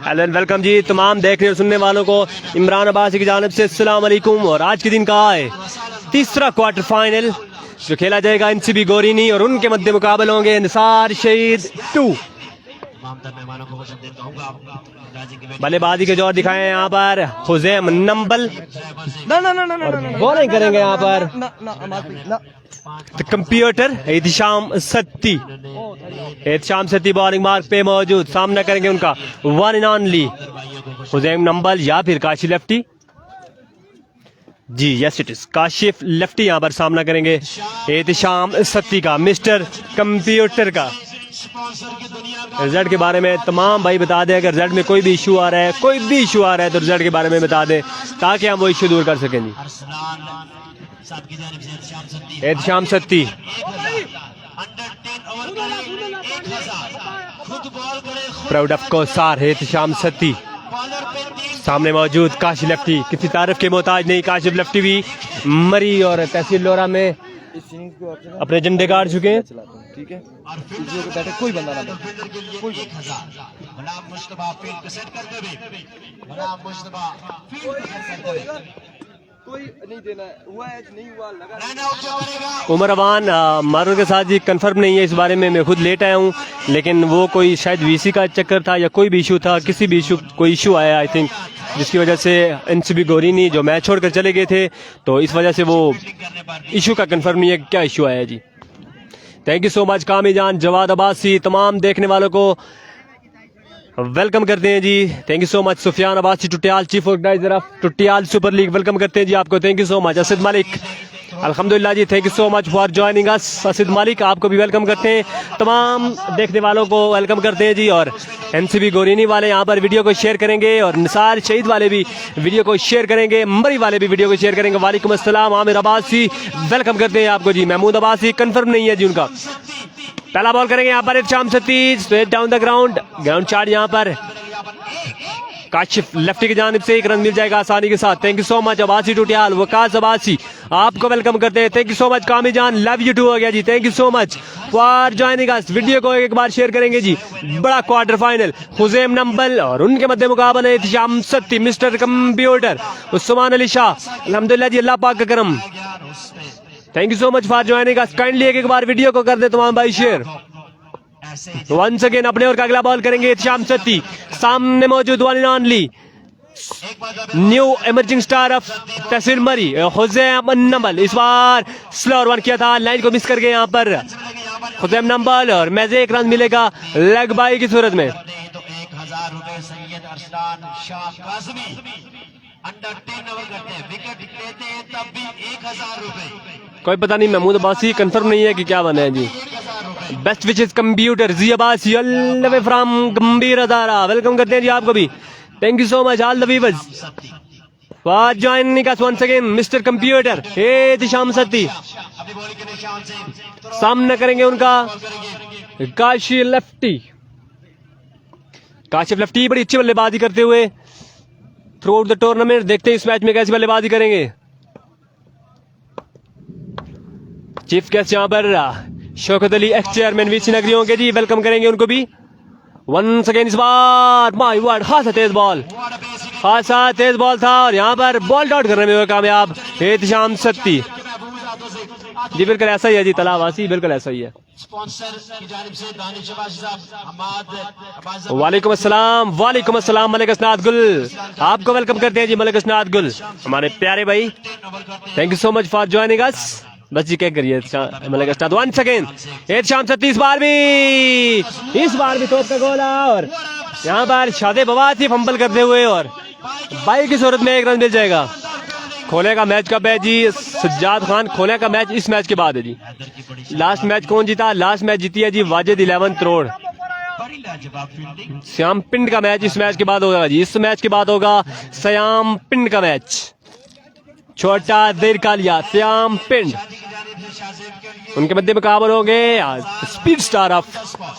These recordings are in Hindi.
हेलो एंड वेलकम जी तमाम देखने और सुनने वालों को इमरान अब्बासी की जानिब से अस्सलाम वालेकुम। और आज के दिन का है तीसरा क्वार्टर फाइनल जो खेला जाएगा एनसीबी गोरीनी और उनके मध्य मुकाबले होंगे निसार शहीद 2। बल्लेबाजी के जोर दिखाए यहाँ पर हुजैम नंबल बॉलिंग करेंगे यहाँ पर computer Ehtisham Satti. Ehtisham Satti bowling mark पे मौजूद, सामना करेंगे उनका one and only Huzaim Nambal या फिर काशिफ लेफ्टी। जी yes it is Kashif lefty यहाँ पर सामना करेंगे एहतिशाम सत्ती का, मिस्टर कंप्यूटर का। रिजल्ट के बारे में तमाम भाई बता दें, अगर रिजल्ट में कोई भी इशू आ रहा है, कोई भी इशू आ रहा है तो रिजल्ट के बारे में बता दें ताकि हम वो इशू दूर कर सकें। एहतिशाम सत्ती प्राउड ऑफ कोसार एहतिशाम सत्ती, सामने मौजूद काशिफ लेफ्टी। किसी तारीफ के मोहताज नहीं, काशिफ लेफ्टी भी मरी और तहसील लोरा में अपने झंडे गाड़ चुके हैं। ठीक है, कोई बंदा ना कोई नहीं देना हुआ है, नहीं हुआ लगा। उमर अवान मारून के साथ जी कंफर्म नहीं है इस बारे में, मैं खुद लेट आया हूँ, लेकिन वो कोई शायद वीसी का चक्कर था या कोई भी इशू था, किसी भी इशू कोई इशू आया आई थिंक, जिसकी वजह से एनसीबी गोरीनी जो मैच छोड़कर चले गए थे, तो इस वजह से वो इशू का कंफर्म नहीं है क्या इशू आया जी। थैंक यू सो मच कामी जान, जवाद अब्बासी, तमाम देखने वालों को वेलकम करते हैं जी। Thank you so much Sufiyan Abbasi Tutiyal, chief organiser of Tutiyal super league, welcome करते हैं जी आपको। Thank you so much Asid Malik, अल्हम्दुलिल्लाह जी, thank you so much for joining us Asid Malik, आपको भी वेलकम करते हैं। तमाम देखने वालों को वेलकम करते हैं जी। और एनसीबी गोरीनी वाले यहाँ पर वीडियो को शेयर करेंगे और निसार शहीद वाले भी वीडियो को शेयर करेंगे, मरी वाले भी वीडियो को शेयर करेंगे। वालेकुम अस्सलाम आमिर अब्बासी, वेलकम करते हैं आपको जी। महमूद अब्बासी कंफर्म नहीं है जी उनका। पहला बॉल करेंगे यहाँ पर Ehtisham Satti, straight down the ground, ground charge यहाँ पर काशिफ लेफ्टी की जानिब से 1 रन मिल जाएगा आसानी के साथ। Thank you so much Abbasi Tutiyal, Waqas Abbasi, आपको वेलकम करते हैं। थैंक यू सो मच कामी जान, लव यू टू हो गया जी। Thank you so much for joining us. Video को एक बार शेयर करेंगे जी। बड़ा क्वार्टर फाइनल हुजैम नंबल और उनके मध्य मुकाबला एहतिशाम सत्ती, मिस्टर कंप्यूटर उस्मान अली शाह। अल्हम्दुलिल्लाह जी, अल्लाह पाक का करम। Thank you so much for joining us. Kindly एक बार वीडियो को कर दे तमाम भाई शेयर। वंस अगेन अपने और का अगला बॉल करेंगे एहतिशाम सत्ती, सामने मौजूद one and only new emerging star of तहसील मरी हुजैम नंबल। इस बार स्लोअर वन किया था, लाइन को मिस कर गए यहाँ पर हुजैम नंबल और मैच 1 रन मिलेगा लेग बाई की सूरत में। अंडर 10 ओवर करते हैं, विकेट लेते हैं तब भी 1000 रुपए। कोई पता नहीं, महमूद अब्बासी कंफर्म नहीं है कि क्या बने जी। Best wishes computer ji Abbasi all the way from गंभीर अदारा, वेलकम करते हैं जी आपको भी। Thank you so much all the viewers for joining us once again mister computer Ehtisham Satti. सामना करेंगे उनका काशिफ लेफ्टी। काशिफ लेफ्टी बड़ी अच्छी बल्लेबाजी करते हुए थ्रू आउट द टूर्नामेंट, देखते हैं इस मैच में कैसी बल्लेबाजी करेंगे। चीफ गेस्ट यहाँ पर Shaukat Ali x chairman VC नगरी होंगे जी, वेलकम करेंगे उनको भी वंस अगेन। इस बार माय वर्ड खासा तेज बॉल, खासा तेज बॉल था और यहाँ पर बॉल आउट करने में हुए कामयाब एहतिशाम सत्ती। जी बिल्कुल ऐसा ही है जी तलावासी, बिल्कुल ऐसा ही है। वालेकुम अस्सलाम, वालेकुम अस्सलाम मलिक असनाद गुल, आपको वेलकम करते हैं जी मलिक असनाद गुल, हमारे प्यारे भाई। Thank you so much for joining अस। बस जी क्या करिए मलिक असनाद वंस अगेन एहतिशाम सत्ती। इस बार भी तोप का गोला और यहाँ पर शादे बवासी फंबल करते हुए और बाई की सूरत में 1 रन मिल जाएगा। खोले का मैच कब है जी सज्जाद खान? खोले का मैच इस मैच के बाद है जी। लास्ट मैच कौन जीता? लास्ट मैच जीती है जी वाजिद 11 करोड़। श्याम पिंड का मैच इस मैच के बाद होगा जी, इस मैच के बाद होगा श्याम पिंड का मैच। छोटा देर कालिया श्याम पिंड, उनके मध्य मुकाबले होंगे स्पीड स्टार ऑफ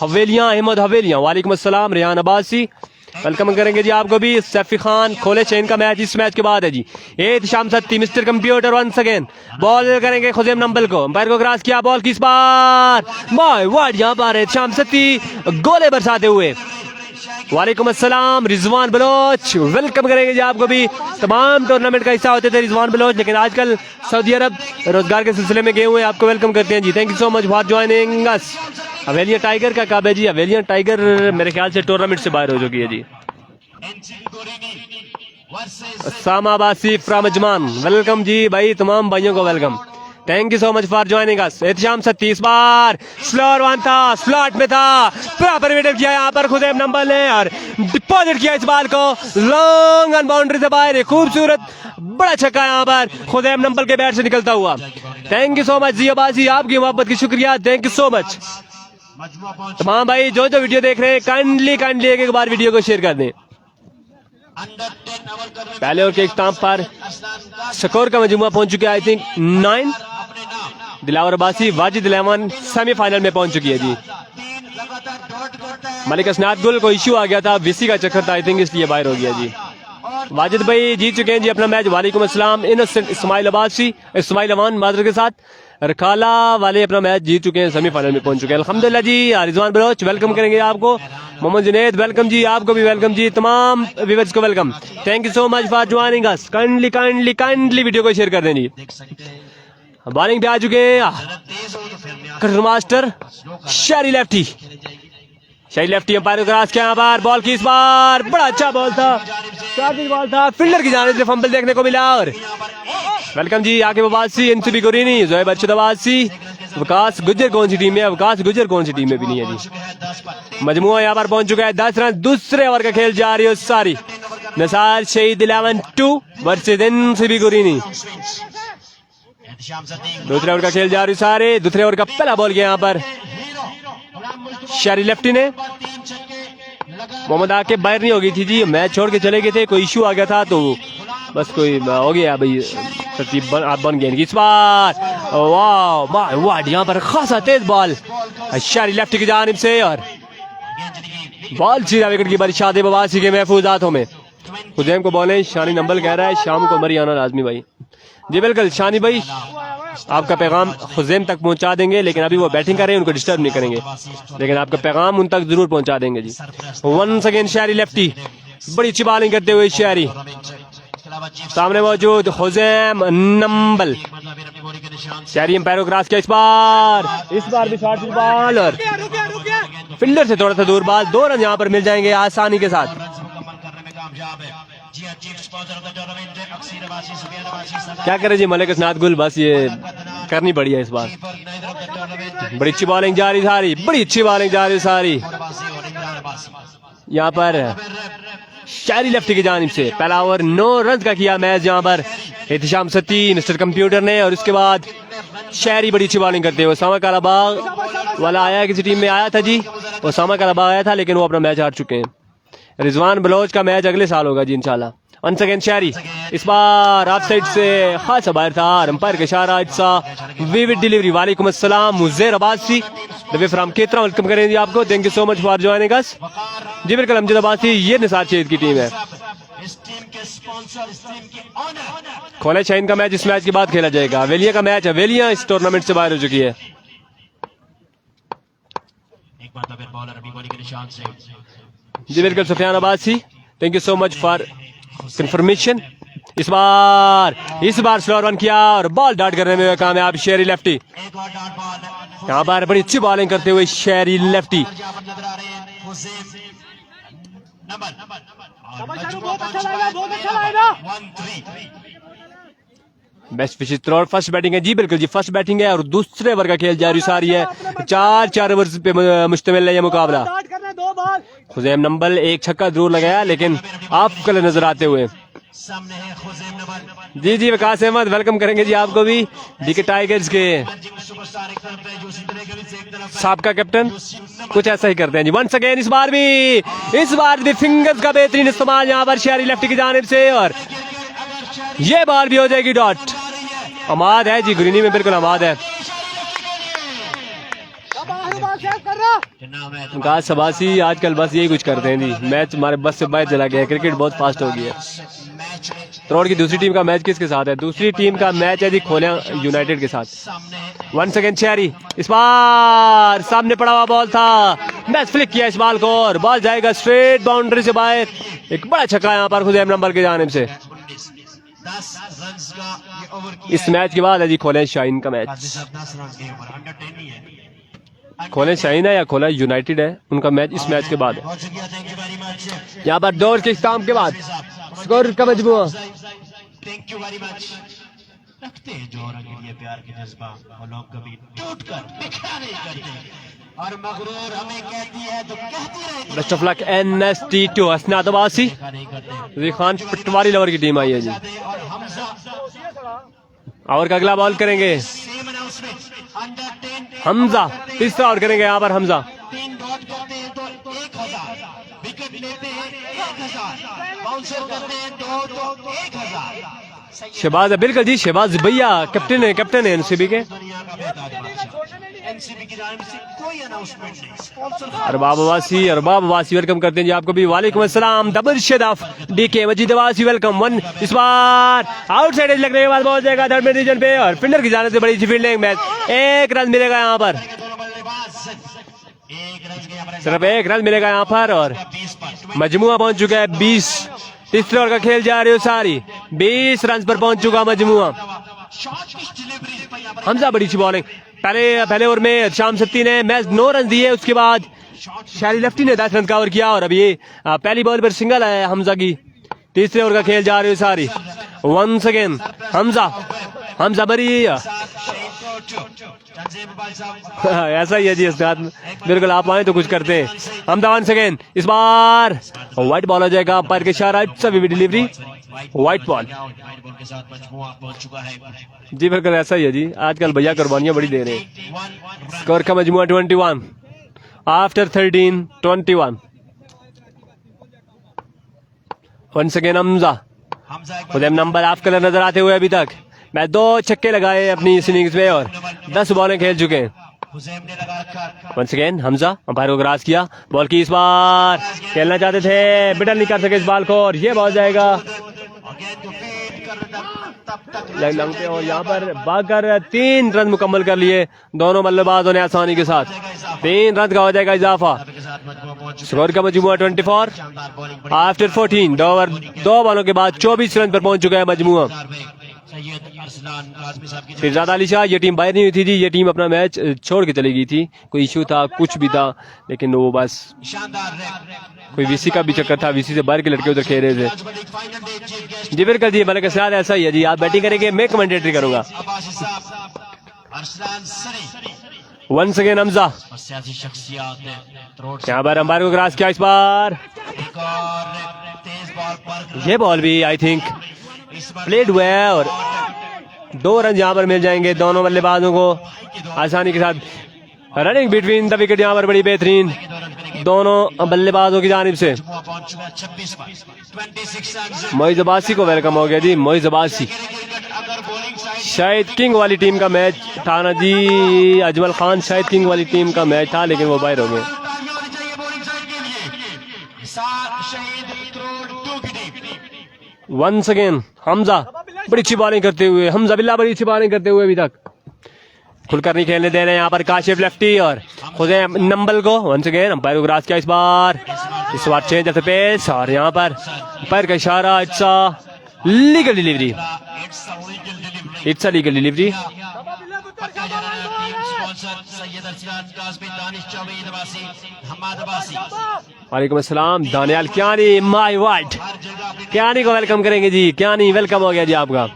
हवेलियां अहमद हवेलियां। वालेकुम अस्सलाम रेहान अब्बासी, वेलकम करेंगे जी आपको भी। सैफी खान खोले चैन का मैच इस मैच के बाद है जी। Ehtisham Satti mister computer once again ball करेंगे हुजैम नंबल को, अंपायर को क्रॉस किया, बॉल किस बार बाय वर्ड यहाँ पर एहतिशाम सत्ती गोले बरसाते हुए वालेकुम अस्सलाम रिजवान बलोच, वेलकम करेंगे जी आपको भी। तमाम टूर्नामेंट का हिस्सा होते थे रिजवान बलोच, लेकिन आजकल सऊदी अरब रोजगार के सिलसिले में गए हुए हैं। आपको वेलकम करते हैं जी, thank you so much for joining us. Haveliya tiger का कब है जी? हवेलिया टाइगर मेरे ख्याल से टूर्नामेंट से बाहर हो चुकी है जी। सामा आसिफ फ्रॉम अजमान, वेलकम जी भाई, तमाम भाइयों को welcome, thank you so much for joining us. Ehtisham 37 bar slower one था, स्लॉट में था, प्रॉपर विकेट किया यहाँ पर खुदैम नंबर ने और डिपॉजिट किया इस बॉल को लॉन्ग ऑन बाउंड्री से बाहर। खूबसूरत बड़ा छक्का यहाँ पर खुदैम नंबर के बैट से निकलता हुआ। थैंक यू सो मच जियाबाजी, आपकी मोहब्बत की शुक्रिया, थैंक यू सो मच। तमाम भाई जो जो वीडियो देख रहे हैं काइंडली एक बार वीडियो को शेयर कर दें। पहले ओवर के इख्तिताम पर स्कोर का मजमुआ पहुंच चुका है I think 9। Dilawar Abbasi Wajid 11 semifinal में पहुंच चुकी है जी। मलिक असनाद गुल को इश्यू आ गया था, वीसी का चक्कर था आई थिंक, इसलिए बाहर हो गया जी। वाजिद भाई जीत चुके हैं जी अपना मैच। वालेकुम अस्सलाम। इनोसेंट इस्माइल अब्बासी, इस्माइल अवान मादर के साथ रखाला वाले अपना मैच जीत चुके हैं, सेमीफाइनल में पहुंच चुके हैं अल्हम्दुलिल्लाह जी। रिजवान बलोच वेलकम करेंगे आपको। मोहम्मद जुनैद वेलकम जी, आपको भी वेलकम जी, तमाम व्यूअर्स को welcome, thank you so much for joining us. Kindly video को शेयर कर दें जी। बॉलिंग पे आ चुके हैं मास्टर शहरी लेफ्टी, शहरी लेफ्टी अंपायर को क्रॉस किया यहाँ पर, बॉल की इस बार बड़ा अच्छा बॉल था, बॉल था, फील्डर की जाने से फंबल देखने को मिला। और वेलकम जी आके अब्बासी, एनसीबी गोरीनी, जोएब अरशद अब्बासी, वकास गुज्जर कौन सी टीम में है? वकास गुज्जर कौन सी टीम में भी नहीं है जी। मजमुआ यहाँ पर पहुंच चुका है 10 रन। दूसरे ओवर का खेल जारी है सारी। नसार शहीद 11-2 वर्सेस एनसीबी गोरीनी। दूसरे ओवर का खेल जारी सारे। दूसरे ओवर का पहला बॉल किया यहाँ पर शहरी लेफ्टी ने। मोहम्मद आके बाहर नहीं हो गई थी जी, मैच छोड़ के चले गए थे, कोई इशू आ गया था तो बस कोई हो गया भाई, तरतीब बन गई इस बार। वाह वाह यहाँ पर खासा तेज बॉल शहरी लेफ्टी की जानिब से और बॉल सीधा विकेट की शादी बबासी के महफूज हाथों में। हुजैम को बॉलें शानी नंबल कह रहा है शाम को मरी आना लाजमी भाई। जी बिल्कुल शानी भाई, आपका पैगाम हुजैम तक पहुंचा देंगे, लेकिन अभी वो बैटिंग कर रहे हैं, उनको डिस्टर्ब नहीं करेंगे, लेकिन आपका पैगाम उन तक जरूर पहुंचा देंगे जी। वंस अगेन शहरी लेफ्टी, बड़ी अच्छी बॉलिंग करते हुए शहरी। सामने मौजूद हुजैम नंबल, शहरी एम्पायर को क्रॉस किया इस बार भी शॉर्ट बॉल और फील्डर से थोड़ा सा दूर बॉल। 2 रन यहाँ पर मिल जाएंगे आसानी के साथ। क्या करें जी मलिक असनाद गुल, बस ये करनी पड़ी है इस बार। बड़ी अच्छी बॉलिंग जारी सारी, बड़ी अच्छी बॉलिंग जारी सारी यहाँ पर शहरी लेफ्टी की जानिब से। पहला ओवर 9 रन का किया मैच यहाँ पर एहतिशाम सती मिस्टर कंप्यूटर ने, और उसके बाद शहरी बड़ी अच्छी बॉलिंग करते हुए। सामा कालाबाग वाला आया, किसी टीम में आया था जी, वो सामा कालाबाग आया था, लेकिन वो अपना मैच हार चुके हैं। रिजवान बलोच का मैच अगले साल होगा जी इंशाल्लाह। वन सेकेंड शहरी, इस बार ऑफ साइड से खासा बाहर था, अंपायर का इशारा, विविड डिलीवरी। वालेकुम अस्सलाम मुज़ेर अब्बासी दबे फ्राम केतरा, वेलकम करें जी आपको, thank you so much for joining us. जी बिल्कुल अमजद अब्बासी, ये निसार शहीद की टीम है। खोले शाहीन का मैच इस मैच के बाद खेला जाएगा। हवेलिया का मैच, हवेलिया इस टूर्नामेंट से बाहर हो चुकी है। जी बिल्कुल Sufiyan Abbasi, thank you so much for confirmation. इस बार स्लोअर रन किया और बॉल डॉट करने में कामयाब शहरी लेफ्टी। यहाँ पर बड़ी अच्छी बॉलिंग करते हुए शहरी लेफ्टी। बेस्ट विशेष थ्रो, फर्स्ट बैटिंग है जी बिल्कुल जी, फर्स्ट बैटिंग है और दूसरे ओवर का खेल जारी सारी है। 4 ओवर पे मुश्तमिल है ये मुकाबला। हुजैम नंबल एक छक्का जरूर लगाया, लेकिन आप कल नजर आते हुए। जी जी वकास अहमद, वेलकम करेंगे जी आपको भी, डीके टाइगर्स के साबका कैप्टन, कुछ ऐसा ही करते हैं जी। वंस अगेन इस बार भी फिंगर्स का बेहतरीन इस्तेमाल यहाँ पर शहरी लेफ्टी की जानिब से, और ये बाल भी हो जाएगी डॉट। अमाद है जी ग्रीनी में, बिल्कुल अमाद है। विकास सबासी आजकल बस यही कुछ करते हैं जी, मैच हमारे बस से बाहर चला गया, क्रिकेट बहुत फास्ट हो गया है। त्रोड़ की दूसरी टीम का मैच किसके साथ है? दूसरी टीम का मैच है जी खोलिया यूनाइटेड के साथ। 1 सेकेंड चेरी, इस बार सामने पड़ा हुआ बॉल था, मैच फ्लिक किया इस बॉल को और बॉल जाएगा स्ट्रेट बाउंड्री से बाहर। एक बड़ा छक्का यहाँ पर खुजैम नंबर की जानिब से। इस मैच के बाद है जी खोलिया शाहीन का मैच। खोलिया शाहीन है या खोलिया यूनाइटेड है, उनका मैच इस मैच के बाद है। यहाँ पर दौर के इख्तिताम के बाद स्कोर का मजमूआ। रखते हैं जो औरों के लिए प्यार के जज्बा, वो लोग कभी टूट कर बिखरा नहीं करते और मगरूर हमें कहती है तो कहती रहे। Best of luck NST2 Hasnat Abbasi, Razeeq Khan पटवारी लवर की टीम आई है जी। और का अगला बॉल करेंगे हमजा, तीसरा और करेंगे यहाँ पर हमजा। 3 डॉट करते हैं तो 1000, विकेट लेते हैं 1000, बाउंसर करते हैं 2 तो 1000। शहबाज, बिल्कुल जी शहबाज भैया कैप्टन है एनसीबी के। एनसीबी की जानिब से कोई अनाउंसमेंट नहीं, स्पॉन्सर अरबाब अब्बासी वेलकम करते हैं जी आपको भी। वालेकुम अस्सलाम। डबल शेदाफ डीके मजीद अब्बासी वेलकम। 1 इस बार आउटसाइड एज लगने के बाद बॉल जाएगा थर्ड में रीजन पे और फिंडर की जानिब से बड़ी सी फील्डिंग मैच। 1 रन मिलेगा यहाँ पर, सिर्फ 1 रन मिलेगा यहाँ पर और मजमुआ पहुंच चुका है 20। तीसरे ओवर का खेल जा रही हो सारी, 20 रन पर पहुंच चुका मजमुआ। हमजा बड़ी सी बॉलिंग, पहले ओवर में शाम सत्ती ने मैच 9 रन दिए, उसके बाद शारी लेफ्टी ने 10 रन कवर किया और अब ये पहली बॉल पर सिंगल है हमजा की। तीसरे ओवर का खेल जा रही हो सारी। 1 अगेन हमजा बरी ऐसा ही है जी इस्ताद, बिल्कुल आप आए तो कुछ करते हैं। हमजा 1 अगेन, इस बार व्हाइट बॉल हो जाएगा, पैर के इशारा सभी डिलीवरी व्हाइट बॉल जी। बिल्कुल ऐसा ही है जी, आजकल भैया कुर्बानियां बड़ी दे रहे हैं। स्कोर का मजमुआ 21 आफ्टर 13 21। 1 अगेन हमजा, खुद नंबर ऑफ कलर नजर आते हुए अभी तक मैं 2 छक्के लगाए अपनी इस इनिंग्स में और 10 बॉलें खेल चुके हैं। वंस अगेन हमजा अंपायर को ग्रास किया, बॉल की इस बार खेलना चाहते थे, बिटल नहीं कर सके इस बॉल को और ये बॉल जाएगा लंग पे और यहाँ पर भागकर 3 रन मुकम्मल कर लिए दोनों बल्लेबाजों ने आसानी के साथ। 3 रन का हो जाएगा इजाफा। स्कोर का मजमुआ 24 आफ्टर 14। 2 बॉलों के बाद 24 रन पर पहुंच चुका है मजमुआ। फिरजाद अली शाह, ये टीम बाहर नहीं हुई थी जी, ये टीम अपना मैच छोड़ के चली गई थी, कोई इशू था कुछ भी था, लेकिन वो बस कोई वीसी का भी चक्कर था, वीसी से बाहर के लड़के उधर खेल रहे थे जी। बिल्कुल जी भले के साथ ऐसा ही है जी, आप बैटिंग करेंगे मैं कमेंटेटरी करूंगा। 1 अगेन हमजा, यहाँ पर अंपायर को क्रॉस किया इस बार, ये बॉल भी आई थिंक प्लेड हुआ है और 2 रन यहाँ पर मिल जाएंगे दोनों बल्लेबाजों को आसानी के साथ। रनिंग बिटवीन द विकेट यहाँ पर बड़ी बेहतरीन दोनों बल्लेबाजों की जानिब से। मोइज अब्बासी को वेलकम हो गया जी। मोइज अब्बासी शायद किंग वाली टीम का मैच था ना जी, अजमल खान शायद किंग वाली टीम का मैच था लेकिन वो बाहर हो गए। 1 अगेन हमजा, बड़ी अच्छी बॉलिंग करते हुए हमजा बिल्ला, बड़ी अच्छी बॉलिंग करते हुए अभी तक खुलकर नहीं खेलने दे रहे हैं यहाँ पर काशिफ लेफ्टी और खुदे नंबल को। 1 अगेन अंपायर को ग्रास किया इस बार चेंज ऑफ द पेस और यहाँ पर अंपायर का इशारा it's a legal delivery, it's a legal delivery. वालेकुम अस्सलाम दानियाल क्यानी, माय वाइट क्यानी को वेलकम करेंगे जी। क्यानी वेलकम हो गया जी आपका।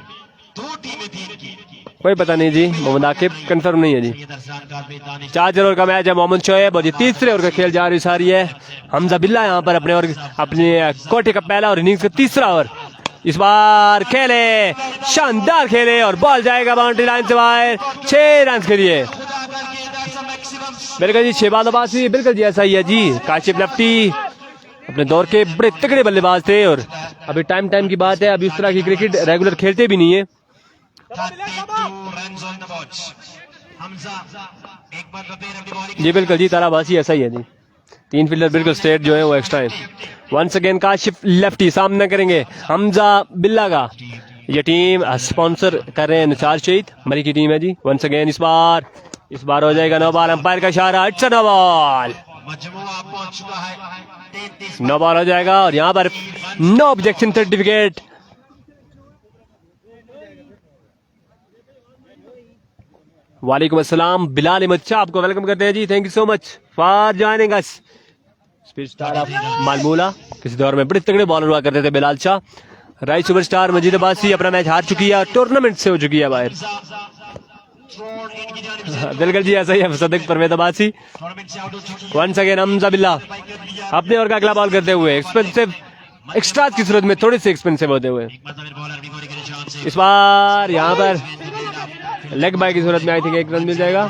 कोई पता नहीं जी, मोहम्मद आकिब कंफर्म नहीं है जी। 4 ओवर का मैच है, मोहम्मद शोएब और जी तीसरे ओवर का खेल जा रही सारी है। हमजा बिल्ला यहाँ पर अपने कोटे का पहला और इनिंग्स का तीसरा ओवर इस बार खेले, शानदार खेले और बॉल जाएगा बाउंड्री लाइन से बाहर 6 रन के लिए। बिल्कुल जी शहबाज अब्बासी, बिल्कुल जी ऐसा ही है जी। काशिफ लेफ्टी अपने दौर के बड़े तगड़े बल्लेबाज थे और अभी टाइम की बात है, अभी उस तरह की क्रिकेट रेगुलर खेलते भी नहीं है। जी बिल्कुल जी तारा अब्बासी ऐसा ही है जी। 3 फील्डर बिल्कुल स्ट्रेट जो है वो एक्स्ट्रा है। वंस अगेन काशिफ लेफ्टी सामना करेंगे हमजा बिल्ला का। ये टीम स्पॉन्सर कर रहे हैं निसार शहीद मरी की टीम है जी। वंस अगेन इस बार हो जाएगा नो बॉल, अंपायर का इशारा, इट्स नो बॉल, मजमुआ पहुंच चुका है 33 नो बॉल हो जाएगा और यहाँ पर नो ऑब्जेक्शन सर्टिफिकेट। वालेकुम अस्सलाम बिलाल अहमद शाह, आपको वेलकम करते हैं जी। Thank you so much for joining us. Speed star of Malmula, किसी दौर में बड़े तगड़े बॉलर हुआ करते थे बिलाल शाह। राइट सुपरस्टार मजीद अब्बासी अपना मैच हार चुकी है, टूर्नामेंट से हो चुकी है बाहर। थ्रोन इनकी जानिब से बिल्कुल जी ऐसा ही है सदक परवेद अब्बासी। टूर्नामेंट से आउट हो चुकी वंस अगेन हमजा बिल्ला अपने ओवर का अगला बॉल करते हुए एक्सपेंसिव एक्स्ट्रा की सूरत में थोड़े से एक्सपेंसिव होते हुए। एक मर्तबा बॉलर भी गोरी के निशान से इस बार यहाँ पर लेग बाय की सूरत में आई थिंक 1 रन मिल जाएगा।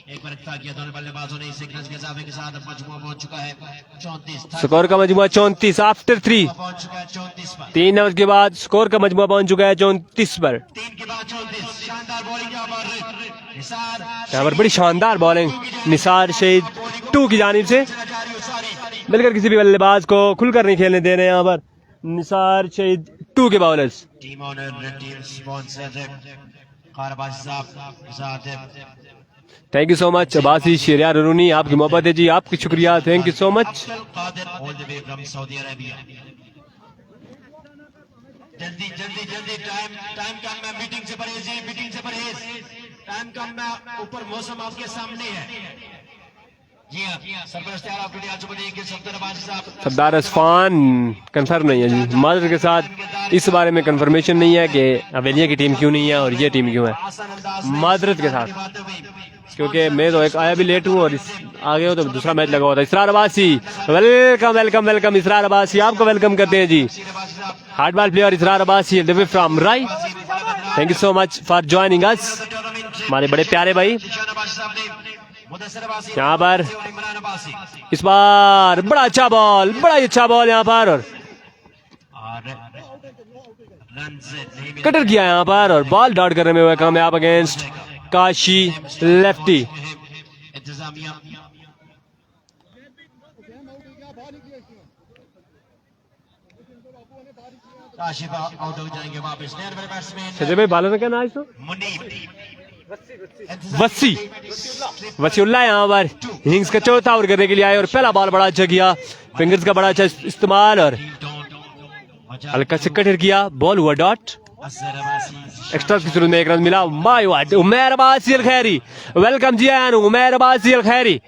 एक बार इत्तेफाक किया दोनों बल्लेबाजों ने, इस सिग्नल के इजाफे के साथ मजमुआ पहुंच चुका है 34 स्कोर का मजमुआ 34 आफ्टर 3। पहुंच चुका है 34 पर। 3 ओवर के बाद स्कोर का मजमुआ पहुंच चुका है 34 पर। 3 के बाद 34 शानदार बॉलिंग यहाँ पर निसार यहाँ पर बड़ी शानदार बॉलिंग निसार शहीद 2 की जानिब से। मिलकर किसी भी बल्लेबाज को खुलकर नहीं खेलने दे रहे हैं यहाँ पर निसार शहीद 2 के bowlers. Team owner team sponsor Karbaz साहब thank you so much Abbasi Sheriya Runi, आपकी मोहब्बत है जी, आपकी शुक्रिया, thank you so much. All the way from Saudi Arabia. जल्दी जल्दी जल्दी टाइम कम है, मीटिंग से परहेज है, मीटिंग से परहेज, टाइम कम है, ऊपर मौसम आपके सामने है। जी हाँ सरपरस्त यार आपके लिए आज बड़ी के सफदर अब्बासी साहब सरदार असफान कंफर्म नहीं है जी, माजर के साथ इस बारे में कंफर्मेशन नहीं है कि अवेलिया की टीम क्यों नहीं है और ये टीम क्यों है, आसान अंदाज में माजरत के साथ, बातें हुई। क्योंकि मैं तो एक आया भी लेट हूँ और आगे हो तो दूसरा मैच लगा हुआ था। Israr Abbasi welcome welcome welcome, Israr Abbasi आपको वेलकम करते हैं जी। Hard ball player Israr Abbasi live from Rai, thank you so much for joining us, हमारे बड़े प्यारे भाई। यहाँ पर इस बार बड़ा अच्छा बॉल, बड़ा ही अच्छा बॉल यहाँ पर और कटर किया यहाँ पर और बॉल डॉट करने में हुआ कामयाब अगेंस्ट काशी लेफ्टी। इंतजामिया काशिफ आउट हो जाएंगे वापस। नए नंबर बैट्समैन सजय भाई बालों में क्या नाम है इसको? मुनीब वसीउल्लाह यहाँ पर इनिंग्स का चौथा ओवर करने के लिए आए और पहला बॉल बड़ा अच्छा किया, फिंगर्स का बड़ा अच्छा इस्तेमाल और हल्का से कटर किया, बॉल हुआ डॉट, एक्स्ट्रा की शुरू में 1 रन मिला। माय वाट उमैर अब्बासी अल खैरी, वेलकम जी आया उमैर अब्बासी अल खैरी,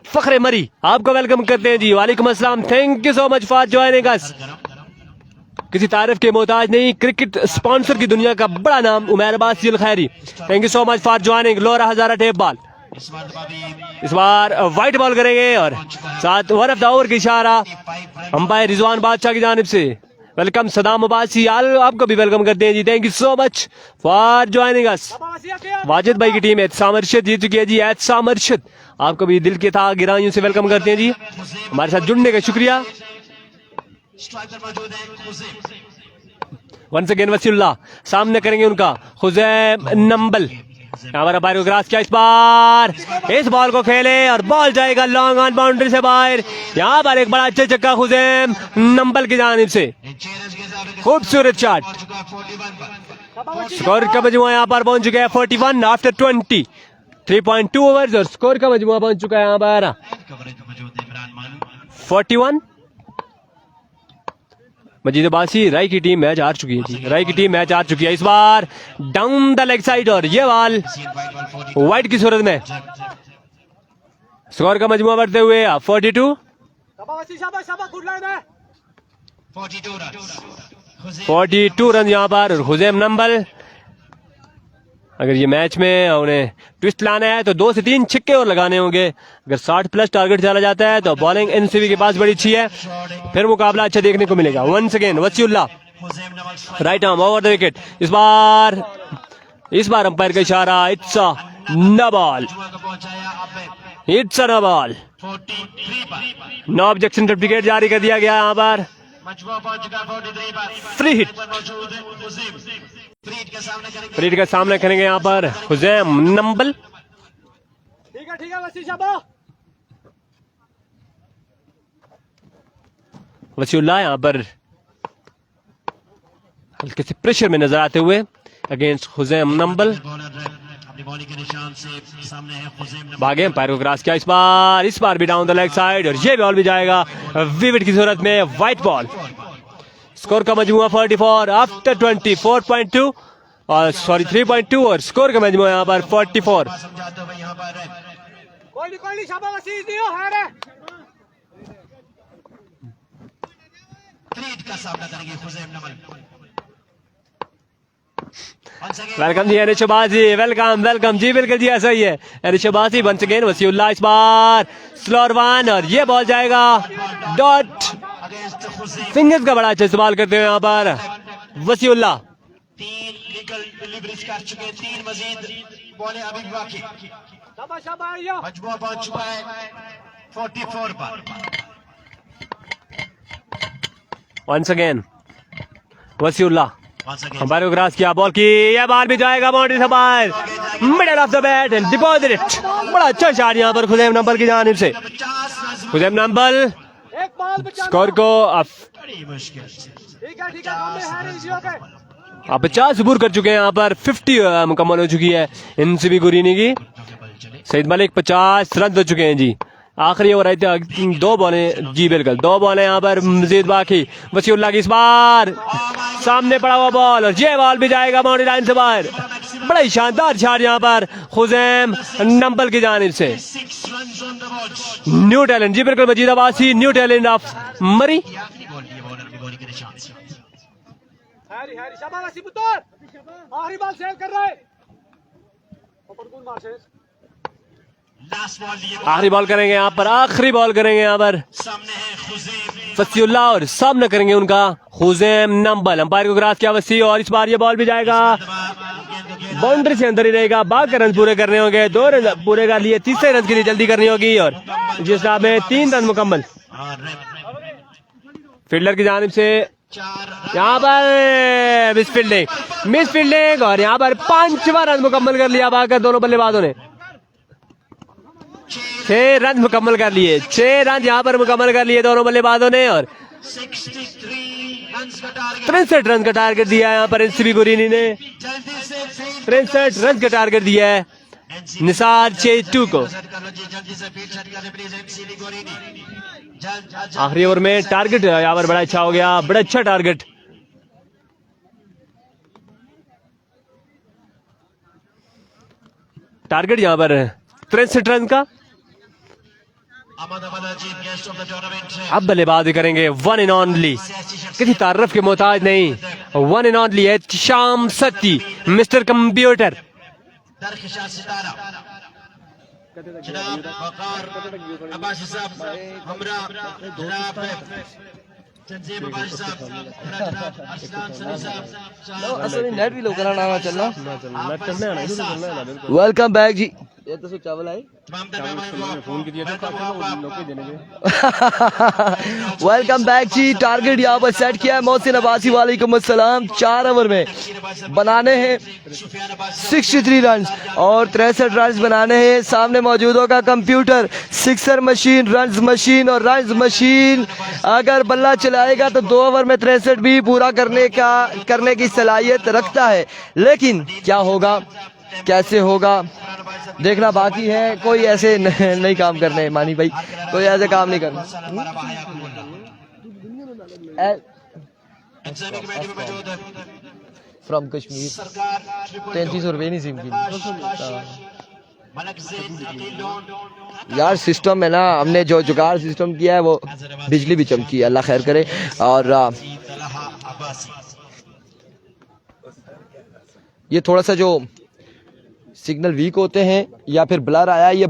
फखरे मरी आपको वेलकम करते हैं जी। वालेकुम अस्सलाम, thank you so much for joining अस। किसी तारीफ के मोहताज नहीं, क्रिकेट स्पॉन्सर की दुनिया का बड़ा नाम Umair Abbasi Al Khairi, thank you so much for joining. Lora Hazara tape ball, इस बार वाइट बॉल करेंगे और साथ 1 ऑफ द ओवर का इशारा अंपायर रिजवान बादशाह की जानिब से। वेलकम सदाम अब्बासी, आपको भी वेलकम करते हैं जी, thank you so much for joining us. Wajid भाई की टीम एहतसाम अरशद जीत चुकी है जी, एहतसाम अरशद आपको भी दिल के था गिराइयों से वेलकम करते हैं जी, हमारे साथ जुड़ने का शुक्रिया। वंस अगेन वसीउल्लाह सामने करेंगे उनका खुजैम नंबल, यहाँ पर अंपायर को क्रॉस किया, इस बार इस बॉल को खेले और बॉल जाएगा लॉन्ग ऑन बाउंड्री से बाहर। यहाँ पर एक बड़ा अच्छा छक्का खुजैम नंबल की जानिब से, खूबसूरत शॉट। स्कोर का मजमुआ यहाँ पर पहुंच चुका है 41 आफ्टर 20, 3.2 ओवर्स और स्कोर का मजमुआ पहुंच चुका है यहाँ पर 41। मजीद अब्बासी राय की टीम मैच हार चुकी है जी, राय की टीम मैच हार चुकी है। इस बार डाउन द लेग साइड और ये बॉल वाइट की सूरत में, स्कोर का मजमुआ बढ़ते हुए 42 रन यहाँ पर। और हुजैम नंबल अगर ये मैच में उन्हें ट्विस्ट लाना है तो 2 से 3 छिक्के और लगाने होंगे, अगर 60 प्लस टारगेट चला जाता है तो बॉलिंग एनसीबी के पास बड़ी अच्छी है, फिर मुकाबला अच्छा देखने को मिलेगा। Once again Wasiullah right arm over the wicket, इस बार अंपायर का इशारा, it's a no ball, it's a no ball, no objection certificate जारी कर दिया गया यहाँ पर। फ्री हिट, फ्रीड का सामना करेंगे यहाँ पर हुजैम नंबल। ठीक है वसीम साहब, वसीउल्लाह यहाँ पर हल्के से प्रेशर में नजर आते हुए अगेंस्ट हुजैम नंबल। अपनी बॉलिंग के निशान से सामने है हुजैम नंबल। भागे एम्पायर को क्रॉस किया, इस बार भी डाउन द लेग साइड और ये बॉल भी जाएगा विकेट की सूरत में, वाइट बॉल। स्कोर का मजमूआ 44 आफ्टर 24.2 और सॉरी 3.2 और स्कोर का मजमूआ यहाँ पर 44। समझाते हुए यहाँ पर कोई शाबाश वसीम दियो है रे। थ्रेड का सामना करेंगे हुजैम नंबल। वेलकम जी एनिश अब्बासी, वेलकम जी, बिल्कुल जी ऐसा ही है। एनिश अब्बासी वंस अगेन, वसीउल्लाह इस बार स्लोअर वन और ये बॉल जाएगा डॉट। फिंगर्स का बड़ा अच्छा इस्तेमाल करते हुए यहाँ पर वसीउल्लाह। 3 लीगल डिलीवरीज कर चुके, 3 मजीद बॉलें अभी भी बाकी। मजमुआ पहुंच चुका है 44 पर। Once again Wasiullah Once again, umpire को क्रॉस किया, बॉल की यह बॉल भी जाएगा बाउंड्री से बाहर, middle of the bat and deposit it. बड़ा अच्छा शॉट यहाँ पर खुजैम नंबल की जानिब से। 50 रन खुजैम नंबल एक बॉल बचा। स्कोर को अब बड़ी मुश्किल से ठीक है है नहीं जियो के। 50 पूर कर चुके हैं। यहाँ पर 50 मुकम्मल हो चुकी है इनसिबी गुरीनी की। सईद मलिक 50 रन हो चुके हैं जी। आखिरी ओवर आई थी, 2 बॉलें जी बिल्कुल 2 बॉलें यहाँ पर मजीद बाकी। वसीउल्लाह की इस बार सामने पड़ा हुआ बॉल और ये बॉल भी जाएगा बाउंड्री लाइन से बाहर। बड़ा ही शानदार शॉट यहाँ पर हुजैम नंबल की जानिब से। 6 runs on the board। New talent जी बिल्कुल, Majid Abbasi new talent of Murree. आखिरी बॉल दिए बॉलर अपनी बॉलिंग के निशान से। हैरी शाबाश वसीम पुत्र, आखिरी बॉल सेव कर रहा है। ओपन मार से लास्ट बॉल दिए आखिरी बॉल करेंगे यहाँ पर, आखिरी बॉल करेंगे यहाँ पर सामने है हुजैम वसीउल्लाह और सामने करेंगे उनका हुजैम नंबल। अंपायर को क्रॉस किया वसी और इस बार ये बॉल भी जाएगा बाउंड्री से अंदर ही रहेगा। बाकी रन पूरे करने होंगे, 2 रन पूरे कर लिए, तीसरे रन के लिए जल्दी करनी होगी और जिस में 3 रन मुकम्मल। फील्डर की जानिब से 4 यहाँ पर मिस फील्डिंग और यहाँ पर 5वां रन मुकम्मल कर लिया बाकर दोनों बल्लेबाजों ने। 6 रन मुकम्मल कर लिए, 6 रन यहाँ पर मुकम्मल कर लिए दोनों बल्लेबाजों ने और 63 रन्स का टारगेट। 63 रन का टारगेट दिया है यहाँ पर एनसीबी गुरीनी ने। जल्दी से 63 रन का टारगेट दिया है निसार चेटू को। जल्दी से फील्ड सेट करने प्लीज एनसीबी गोरीनी। आखिरी ओवर में टारगेट यहाँ पर बड़ा अच्छा हो गया, बड़ा अच्छा टारगेट। टारगेट यहाँ पर 63 रन का। अब बल्लेबाजी करेंगे वन एंड ओनली, किसी तारफ के मोहताज नहीं, वन एंड ओनली है शाम सत्ती मिस्टर कंप्यूटर। दरख्शां सितारा जनाब वकार अब्बासी साहब हमरा जनाब तंजीम अब्बासी साहब जनाब अरसलान सनी साहब असली नेट भी लोग कराना चलना। वेलकम बैक जी। ये तो चावल आए वेलकम बैक जी। टारगेट यहाँ पर सेट किया है मोहसिन अब्बासी, वालेकुम अस्सलाम। 4 ओवर में बनाने हैं 63 रन और 63 रन बनाने हैं। सामने मौजूद होगा computer, sixer machine, runs machine और रन्स मशीन। अगर बल्ला चलाएगा तो 2 ओवर में 63 भी पूरा करने की सलाहियत रखता है, लेकिन क्या होगा कैसे होगा देखना बाकी है। कोई ऐसे नहीं काम करने मानी भाई, कोई ऐसे काम नहीं करना। फ्रॉम कश्मीर 3300 रुपये नहीं सिम की यार। सिस्टम है ना, हमने जो जुगाड़ सिस्टम किया है वो बिजली भी चमकी है, अल्लाह खैर करे। और ये थोड़ा सा जो सिग्नल वीक होते हैं या फिर ब्लर आया, ये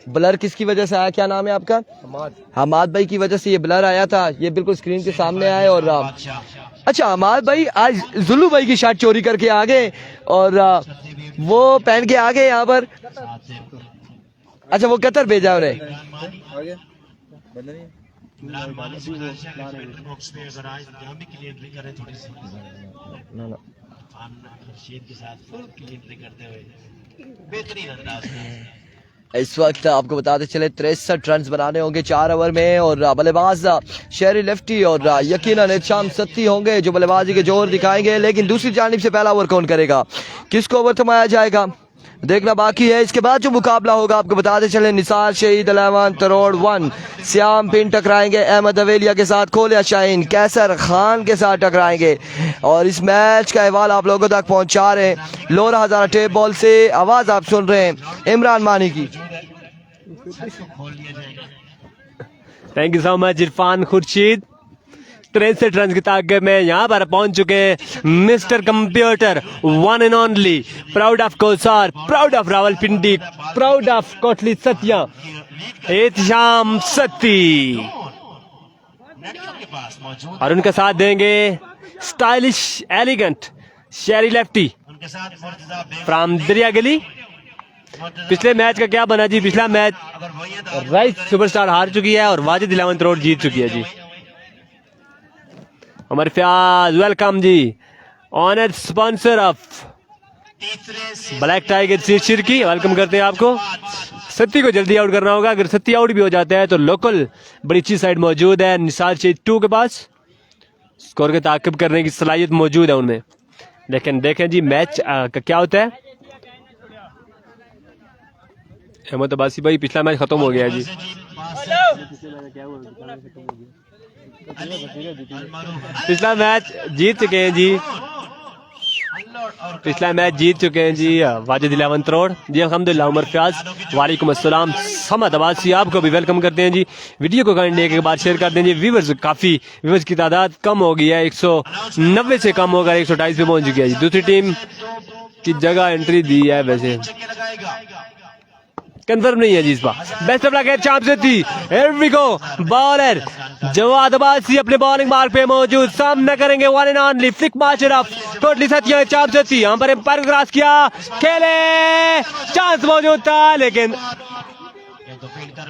ब्लर किसकी वजह से आया, क्या नाम है आपका? हमाद भाई की वजह से ये ब्लर आया था, ये बिल्कुल स्क्रीन के सामने आए। और अच्छा हमाद भाई आज जुल्लू भाई की शर्ट चोरी करके आ गए और वो पहन के आ गए यहाँ पर। अच्छा वो कतर भेजा उन्हें। खर्शीद के साथ फुल क्लीनरी करते हुए बेहतरीन अंदाज में इस वक्त आपको बताते चले 63 रन बनाने होंगे 4 ओवर में और बल्लेबाज शेरी लेफ्टी और यकीनन इरशाम सत्ती होंगे जो बल्लेबाजी के जोर दिखाएंगे। लेकिन दूसरी जानिब से पहला ओवर कौन करेगा, किसको ओवर थमाया जाएगा, देखना बाकी है। इसके बाद जो मुकाबला होगा आपको बताते चले निसार शहीद 11 तरोड़ 1 श्याम पिन टकराएंगे अहमद अवेलिया के साथ, खोलिया शाहीन कैसर खान के साथ टकराएंगे। और इस मैच का अहवाल आप लोगों तक पहुंचा रहे हैं लोरा हजारा टेप बॉल से। आवाज आप सुन रहे हैं इमरान मानी की। Thank you so much Irfan Khurshid. 63 run की ताकत में यहाँ पर पहुंच चुके हैं mister computer, one and only, proud of Kosar, proud of Rawalpindi, proud of Kotli Satiya, Ehtisham Satti. और उनका साथ देंगे stylish elegant Sheri lefty from Dariya Gali. पिछले मैच का क्या बना जी, पिछला मैच राइस सुपरस्टार हार चुकी है और वाजिद 11 करोड़ जीत चुकी है जी। उमर फयाज वेलकम जी, owner sponsor of black tiger Shirki, welcome करते हैं आपको। सत्ती को जल्दी आउट करना होगा, अगर सत्ती आउट भी हो जाता है तो लोकल बड़ी अच्छी साइड मौजूद है निसार शहीद 2 के पास, स्कोर के ताक़िब करने की सलाहियत मौजूद है उनमें। लेकिन देखें जी मैच का क्या होता है। अहमद अब्बासी भाई पिछला मैच खत्म हो गया जी, पिछला मैच जीत चुके हैं जी, पिछला मैच जीत चुके हैं जी वाजिद 11 करोड़ जी। अल्हम्दुलिल्लाह उमर फयाज वालेकुम अस्सलाम, समद अब्बासी आपको भी वेलकम करते हैं जी। वीडियो को करने के बाद शेयर कर दें जी। व्यूवर्स काफ़ी, व्यूवर्स की तादाद कम हो गई है, 190 से कम होकर 128 पे पहुंच चुकी है जी। दूसरी टीम की जगह एंट्री दी है, वैसे कंफर्म नहीं है जी इस बार। बेस्ट ऑफ लक है चांप से थी, here we go, bowler Jawad Abbasi अपने बॉलिंग मार्क पे मौजूद, सामना करेंगे one and only flick marcher of टोटली सतिया चांप से थी। यहाँ पर एम्पायर क्रॉस किया, खेले, चांस मौजूद था लेकिन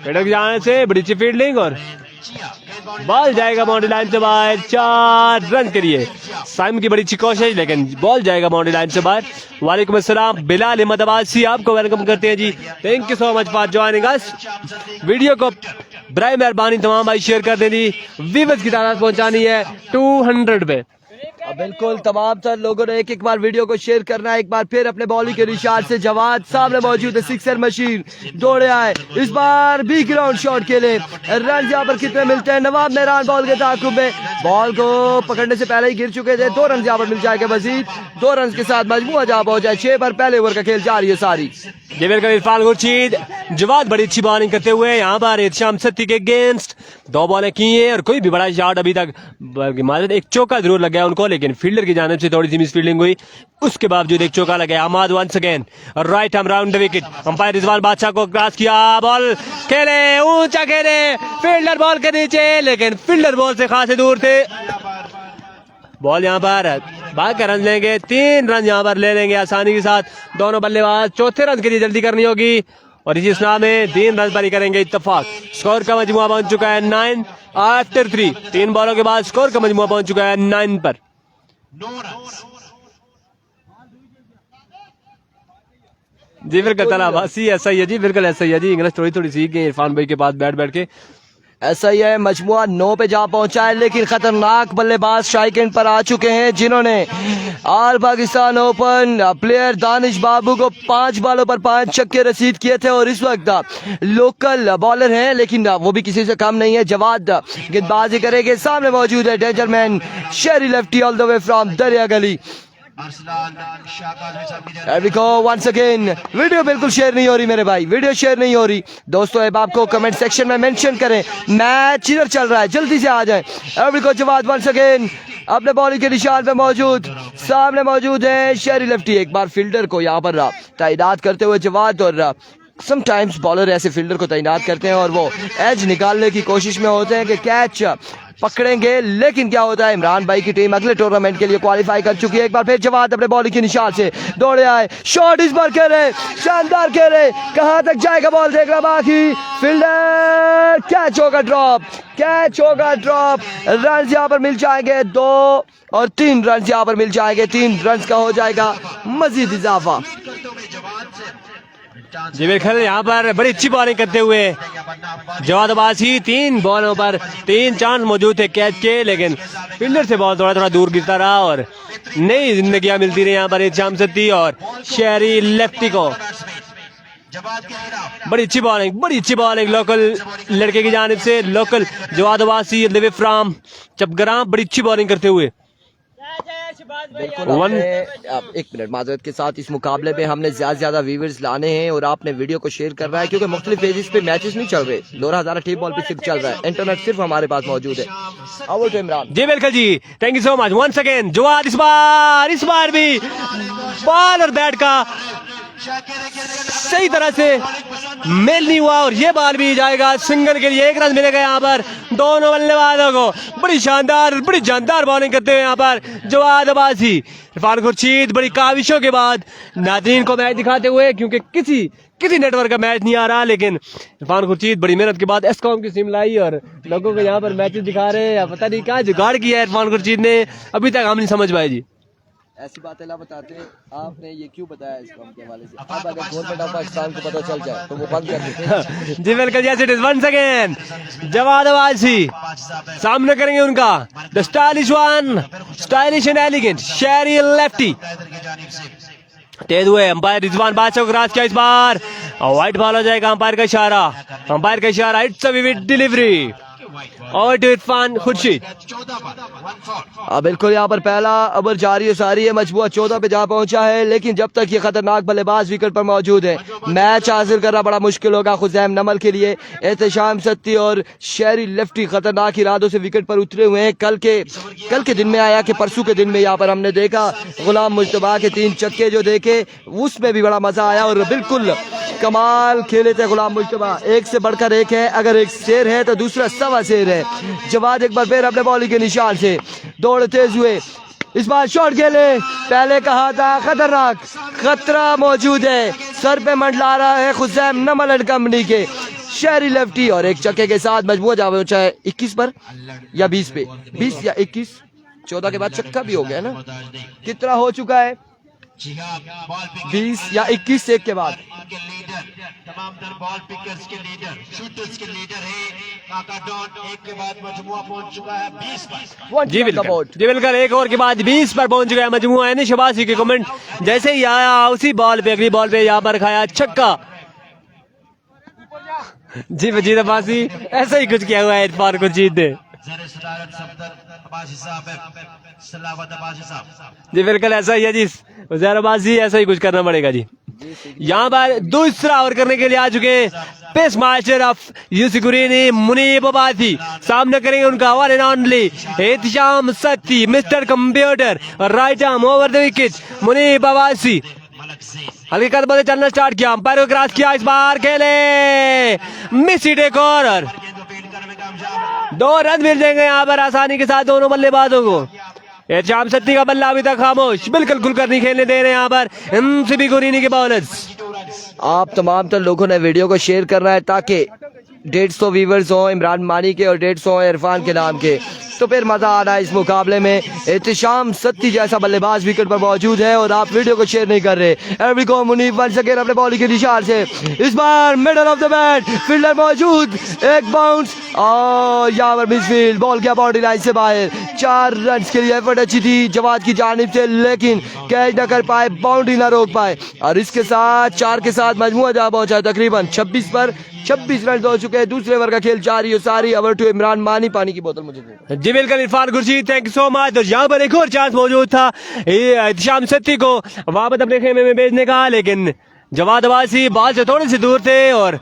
जाने से बड़ी अच्छी फील्डिंग और बॉल जाएगा बाउंड्री लाइन से बाहर 4 रन के लिए। साइम की बड़ी अच्छी कोशिश लेकिन बॉल जाएगा बाउंड्री लाइन से बाहर। वालेकुम अस्सलाम बिलाल अहमद अब्बासी आपको वेलकम करते हैं जी। Thank you so much for joining us. Video को बराए मेहरबानी तमाम भाई शेयर कर दें जी, व्यूअर्स की तादाद पहुंचानी है 200 पे। बिल्कुल तमाम तर लोगों ने एक बार वीडियो को शेयर करना है। एक बार फिर अपने बॉलिंग के निशान से जवाद सामने मौजूद है, सिक्सर मशीन दौड़े आए, इस बार भी ग्राउंड शॉट के लिए रन यहाँ पर कितने मिलते हैं। नवाब मेहरान बॉल के ताकुब में बॉल को पकड़ने से पहले ही गिर चुके थे, 2 रन यहाँ पर मिल जाएंगे मजीद। 2 रन के साथ मजमूआ जहाँ पहुंच जाए 6 पर पहले ओवर का खेल जारी है सारी। इरफान खुर्शीद जवाद बड़ी अच्छी बॉलिंग करते हुए यहाँ पर एहतिशाम सत्ती के अगेंस्ट 2 बॉलें की हैं और कोई भी बड़ा शॉट अभी तक, बल्कि एक चौका जरूर लग गया उनको लेकिन फील्डर की जानिब से थोड़ी सी मिस फील्डिंग हुई, उसके बावजूद एक चौका लगा। Ahmed once again right arm round the wicket, umpire Rizwan Badshah को क्रॉस किया, बॉल खेले, ऊंचा खेले, फील्डर बॉल के नीचे लेकिन फील्डर बॉल से खासे दूर थे। बॉल यहाँ पर भाग कर रन लेंगे, 3 रन यहाँ पर ले लेंगे आसानी के साथ दोनों बल्लेबाज। चौथे रन के लिए जल्दी करनी होगी और इसी स्नाह में 3 रन पर ही करेंगे इत्तेफाक। स्कोर का मजमुआ पहुंच चुका है 9 आफ्टर 3, 3 बॉलों के बाद स्कोर का मजमुआ पहुंच चुका है 9 पर। जी बिल्कुल तलाबासी ऐसा ही है जी, बिल्कुल ऐसा ही है जी। इंग्लिश थोड़ी थोड़ी सीख गए इरफान भाई के पास बैठ बैठ के, ऐसा ही है। मजमुआ 9 पे जा पहुंचा है लेकिन खतरनाक बल्लेबाज स्ट्राइक एंड पर आ चुके हैं जिन्होंने all Pakistan open player Danish Babu को 5 बॉलों पर 5 छक्के रसीद किए थे और इस वक्त लोकल बॉलर हैं लेकिन वो भी किसी से कम नहीं है। जवाद गेंदबाजी करेंगे, सामने मौजूद है डेंजरमैन शेरी lefty all the way from Dariya गली। वंस अगेन वीडियो बिल्कुल शेयर नहीं हो रही मेरे भाई, वीडियो शेयर नहीं हो रही दोस्तों। अब आपको कमेंट सेक्शन में मेंशन करें मैच इधर चल रहा है, जल्दी से आ जाएं। एवरीको जवाद वंस अगेन अपने बॉलिंग के निशान पे मौजूद, सामने मौजूद है शेरी लेफ्टी। एक बार फील्डर को यहाँ पर तैनात करते हुए जवाद, और समटाइम्स बॉलर ऐसे फील्डर को तैनात करते हैं और वो एज निकालने की कोशिश में होते हैं कि कैच पकड़ेंगे, लेकिन क्या होता है इमरान भाई की टीम अगले टूर्नामेंट के लिए क्वालिफाई कर चुकी है। एक बार फिर जवाद अपने बॉलिंग के निशान से दौड़े आए, शॉट इस बार खेले, शानदार खेले, कहां तक जाएगा बॉल देखना बाकी। फील्डर कैच होगा ड्रॉप, कैच होगा ड्रॉप। रन यहाँ पर मिल जाएंगे 2 और 3 रन यहाँ पर मिल जाएंगे, 3 रन का हो जाएगा मजीद इजाफा। जी बिल्कुल, यहाँ पर बड़ी अच्छी बॉलिंग करते हुए जवाद अब्बासी 3 बॉलों पर 3 चांस मौजूद थे कैच के, लेकिन फील्डर से बॉल थोड़ा दूर गिरता रहा और नई जिंदगियां मिलती रही यहाँ पर इत्तेशाम सत्ती और शहरी लेफ्टी को। बड़ी अच्छी बॉलिंग लोकल लड़के की जानिब से, local Jawad Abbasi live from Chapgram, बड़ी अच्छी बॉलिंग करते हुए। बिल्कुल एक मिनट माजरत के साथ, इस मुकाबले में हमने ज्यादा व्यूवर्स लाने हैं और आपने वीडियो को शेयर करना है, क्योंकि मुख्तलिफ पेजेस पे मैचेस नहीं चल रहे। लोरा हजारा टी बॉल पे सिर्फ चल रहा है, इंटरनेट सिर्फ हमारे पास मौजूद है। Over to Imran. जी बिल्कुल जी, thank you so much once again. Jawad इस बार भी बॉल और बैट का सही तरह से मेल नहीं हुआ और ये बॉल भी जाएगा सिंगल के लिए, 1 रन मिलेगा यहाँ पर दोनों बल्लेबाजों को। बड़ी जानदार बॉलिंग करते हुए यहाँ पर जवाद अब्बासी। इरफान खुर्शीद बड़ी काविशों के बाद नाज़रीन को मैच दिखाते हुए, क्योंकि किसी नेटवर्क का मैच नहीं आ रहा, लेकिन इरफान खुर्शीद बड़ी मेहनत के बाद एस्कॉम की सिम लाई और लोगों को यहाँ पर मैचेस दिखा रहे हैं। पता नहीं क्या जुगाड़ किया है इरफान खुर्शीद ने, अभी तक हम नहीं समझ पाए जी। ऐसी बातें ना बताते, आपने ये क्यों बताया इस काम के हवाले से? अब अगर गवर्नमेंट ऑफ पाकिस्तान को पता चल जाए तो वो बंद कर देते। जी बिल्कुल, yes it is once again Jawad Abbasi सामने करेंगे उनका the stylish one, stylish and elegant शहरी लेफ्टी। तेज हुए अंपायर रिजवान बादशाह को क्रॉस किया, इस बार व्हाइट बॉल हो जाएगा। अंपायर का इशारा इट्स अ विविड डिलीवरी और टू इरफान खुर्शीद। बिल्कुल, यहाँ पर पहला ओवर जारी है सारी है, मजबूआ 14 पे जा पहुंचा है, लेकिन जब तक ये खतरनाक बल्लेबाज विकेट पर मौजूद है मैच हासिल करना बड़ा मुश्किल होगा खुज़ैम नमल के लिए। एहतशाम सत्ती और शहरी लेफ्टी खतरनाक इरादों से विकेट पर उतरे हुए हैं। कल के दिन में आया कि परसों के दिन में यहाँ पर हमने देखा गुलाम मुश्तबा के 3 छक्के जो देखे, उसमें भी बड़ा मजा आया और बिल्कुल कमाल खेले थे गुलाम मुश्तबा। एक से बढ़कर एक है, अगर एक शेर है तो दूसरा सवा शेर है। जवाद एक बार फिर अपने बॉलिंग के निशान से दौड़ तेज हुए, इस बार शॉट खेले। पहले कहा था खतरनाक, खतरा मौजूद है, सर पे मंडला रहा है खुज़ैम नमल एंड कंपनी के शहरी लेफ्टी और एक छक्के के साथ मजबूत जावे चाहे 21 पर या 20 पे, 20 या 21, 14 के बाद छक्का भी हो गया ना, कितना हो चुका है 20 या 21 एक के बाद। तमाम तर बॉल पिकर्स के लीडर, शूटर्स के लीडर है काका डॉन। एक के बाद मजमुआ पहुंच चुका है 20 पर। जी बिल्कुल, एक ओवर के बाद 20 पर पहुंच चुका है मजमुआ। यानी शबासी के कमेंट जैसे ही आया उसी बॉल पे अगली बॉल पे यहाँ पर खाया छक्का। जी वजीर अब्बासी ऐसा ही कुछ किया हुआ है इरफान खुर्शीद ने। जी बिल्कुल ऐसा ही है जी, वजीर अब्बासी ऐसा ही कुछ करना पड़ेगा जी। यहाँ पर दूसरा ओवर करने के लिए आ चुके पेस मास्टर ऑफ यूसी गुरीनी मुनीब अब्बासी। सामने करेंगे उनका one and only Ehtisham Satti mister computer, right arm over the wicket Munib Abbasi. हल्के कदमों से चलना स्टार्ट किया, अंपायर को क्रॉस किया, इस बार खेले मिस हिट एक और 2 रन मिल जाएंगे यहाँ पर आसानी के साथ दोनों बल्लेबाजों को। एहतशाम सत्ती का बल्ला अभी तक खामोश, बिल्कुल खुलकर नहीं खेलने दे रहे यहाँ पर एमसीबी गुरीनी के बॉलर्स। आप तमाम तर लोगों ने वीडियो को शेयर करना है ताकि 150 व्यूवर्स हो इमरान मानी के और 150 हो इरफान के नाम के, तो फिर मजा आ रहा है इस मुकाबले में। एहतशाम सत्ती जैसा बल्लेबाज विकेट पर मौजूद है और आप वीडियो को शेयर नहीं कर रहे। एवरी को मुनीब वन सेकेंड अपने बॉलिंग के निशान से, इस बार middle of the bat, fielder मौजूद, एक बाउंस और यहाँ पर मिसफील्ड, बॉल गया बाउंड्री लाइन से बाहर। 4 रन के लिए एफर्ट अच्छी थी जवाद की जानिब से, लेकिन कैच न कर पाए, बाउंड्री ना रोक पाए और इसके साथ 4 के साथ मजमुआ जा पहुंचा तकरीबन 26 पर। 26 रन हो चुके हैं, दूसरे ओवर का खेल जारी हो सारी। ओवर टू इमरान मानी, पानी की बोतल मुझे दे। जी बिल्कुल Irfan Khurshid, thank you so much. और यहाँ पर एक और चांस मौजूद था एहतशाम सत्ती को वापस अपने खेमे में भेजने का, लेकिन जवाद अब्बासी बॉल से थोड़े से दूर थे और